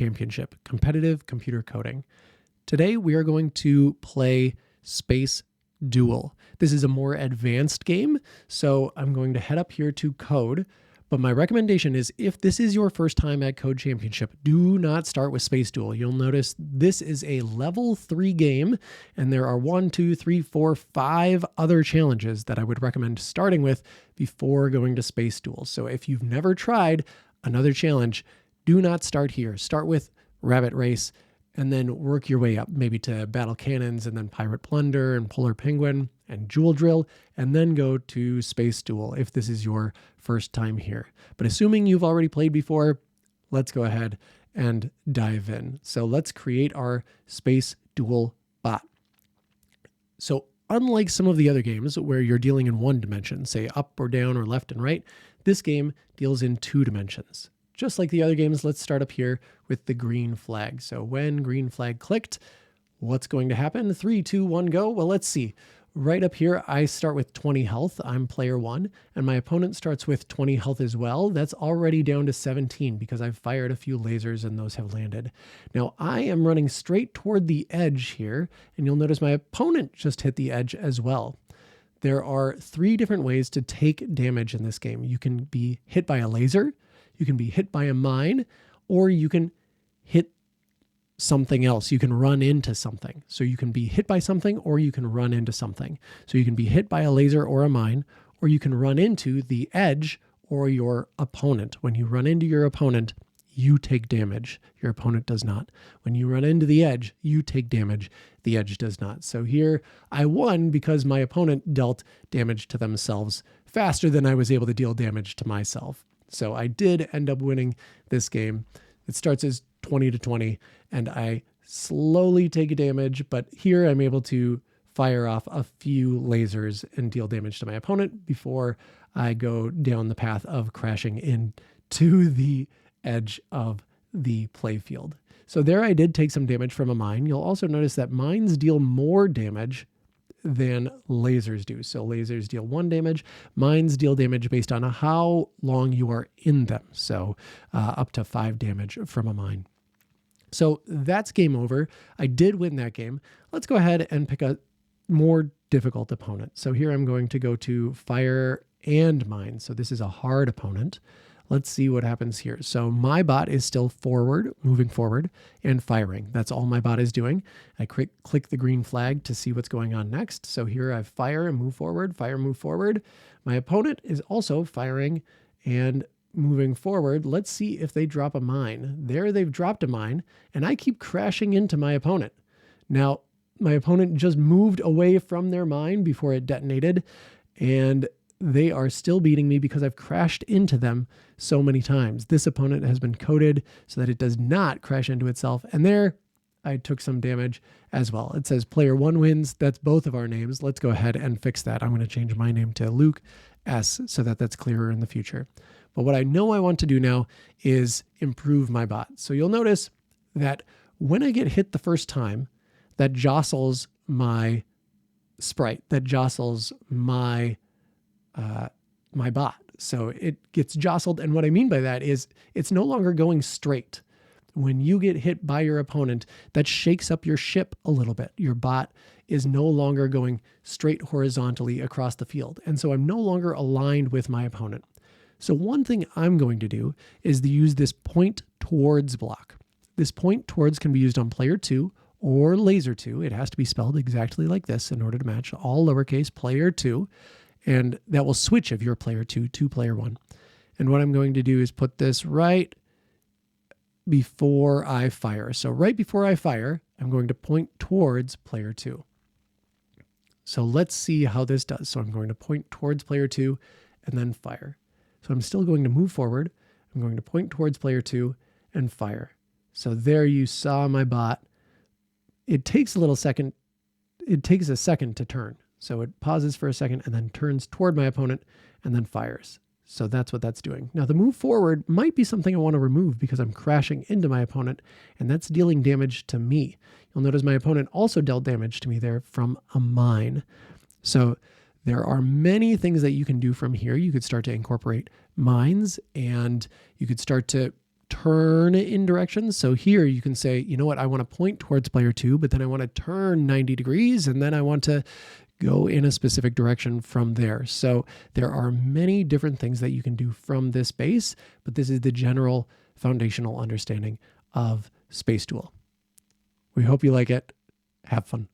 Championship, Competitive Computer Coding. Today we are going to play Space Duel. This is a more advanced game, so I'm going to head up here to Code. But my recommendation is, if this is your first time at Code Championship, do not start with Space Duel. You'll notice this is a level 3 game, and there are 1, 2, 3, 4, 5 other challenges that I would recommend starting with before going to Space Duel. So if you've never tried another challenge, do not start here. Start with Rabbit Race, and then work your way up, maybe to Battle Cannons, and then Pirate Plunder, and Polar Penguin, and Jewel Drill, and then go to Space Duel if this is your first time here. But assuming you've already played before, let's go ahead and dive in. So let's create our Space Duel bot. So unlike some of the other games where you're dealing in one dimension, say up or down or left and right, this game deals in 2 dimensions. Just like the other games, let's start up here with the green flag. So when green flag clicked, what's going to happen? 3, 2, 1, go. Well, let's see. Right up here, I start with 20 health. I'm player 1, and my opponent starts with 20 health as well. That's already down to 17 because I've fired a few lasers and those have landed. Now I am running straight toward the edge here, and you'll notice my opponent just hit the edge as well. There are 3 different ways to take damage in this game. You can be hit by a laser, you can be hit by a mine, or you can hit something else. You can run into something. So you can be hit by something, or you can run into something. So you can be hit by a laser or a mine, or you can run into the edge or your opponent. When you run into your opponent, you take damage. Your opponent does not. When you run into the edge, you take damage. The edge does not. So here I won because my opponent dealt damage to themselves faster than I was able to deal damage to myself. So I did end up winning this game. It starts as 20 to 20, and I slowly take damage, but here I'm able to fire off a few lasers and deal damage to my opponent before I go down the path of crashing into the edge of the playfield. So there I did take some damage from a mine. You'll also notice that mines deal more damage than lasers do. So lasers deal 1 damage, mines deal damage based on how long you are in them. So up to 5 damage from a mine. So that's game over. I did win that game. Let's go ahead and pick a more difficult opponent. So here I'm going to go to fire and mine. So this is a hard opponent. Let's see what happens here. So my bot is still moving forward and firing. That's all my bot is doing. I click the green flag to see what's going on next. So here I fire and move forward, fire, move forward. My opponent is also firing and moving forward. Let's see if they drop a mine. There they've dropped a mine, and I keep crashing into my opponent. Now, my opponent just moved away from their mine before it detonated, and they are still beating me because I've crashed into them so many times. This opponent has been coded so that it does not crash into itself. And there I took some damage as well. It says player 1 wins. That's both of our names. Let's go ahead and fix that. I'm going to change my name to Luke S so that that's clearer in the future. But what I know I want to do now is improve my bot. So you'll notice that when I get hit the first time, that jostles my sprite, that jostles my bot. So it gets jostled. And what I mean by that is it's no longer going straight. When you get hit by your opponent, that shakes up your ship a little bit. Your bot is no longer going straight horizontally across the field. And so I'm no longer aligned with my opponent. So one thing I'm going to do is to use this point towards block. This point towards can be used on player 2 or laser 2. It has to be spelled exactly like this in order to match all lowercase player 2. And that will switch if you're player 2 to player 1. And what I'm going to do is put this right before I fire. So right before I fire, I'm going to point towards player 2. So let's see how this does. So I'm going to point towards player 2 and then fire. So I'm still going to move forward. I'm going to point towards player 2 and fire. So there you saw my bot. It takes a second to turn. So it pauses for a second and then turns toward my opponent and then fires. So that's what that's doing. Now the move forward might be something I want to remove because I'm crashing into my opponent and that's dealing damage to me. You'll notice my opponent also dealt damage to me there from a mine. So there are many things that you can do from here. You could start to incorporate mines and you could start to turn in directions. So here you can say, you know what, I want to point towards player 2, but then I want to turn 90 degrees, and then I want to go in a specific direction from there. So there are many different things that you can do from this base, but this is the general foundational understanding of Space Duel. We hope you like it. Have fun.